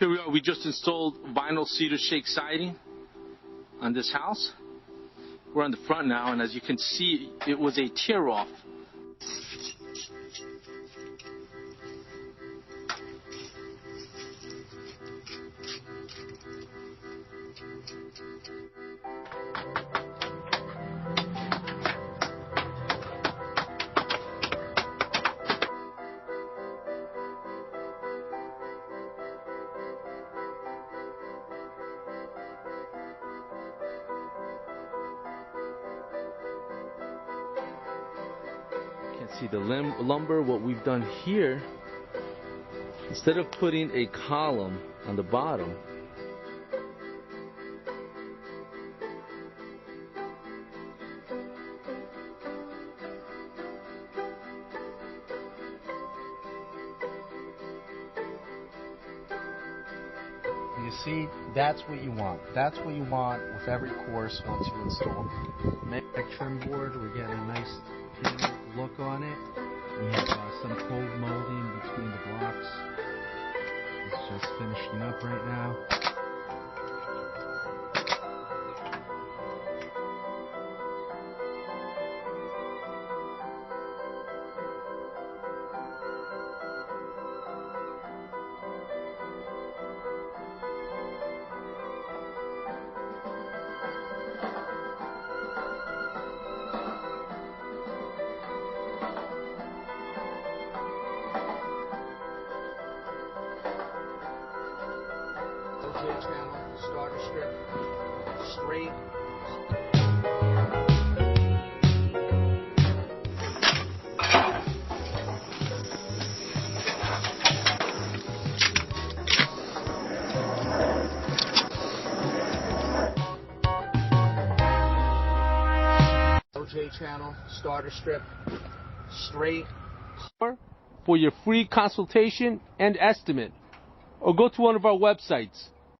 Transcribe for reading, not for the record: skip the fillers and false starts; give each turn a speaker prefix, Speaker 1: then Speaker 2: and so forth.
Speaker 1: Here we are, we just installed vinyl cedar shake siding on this house. We're on the front now, and as you can see, it was a tear off. See the lumber. What we've done here, instead of putting a column on the bottom,
Speaker 2: you see, that's what you want. That's what you want with every course once you install. Make a trim board. We're getting a nice look on it. We have some cold molding between the blocks. It's just finishing up right now. Channel, starter strip, straight. OJ channel, starter strip, straight.
Speaker 1: For your free consultation and estimate, or go to one of our websites.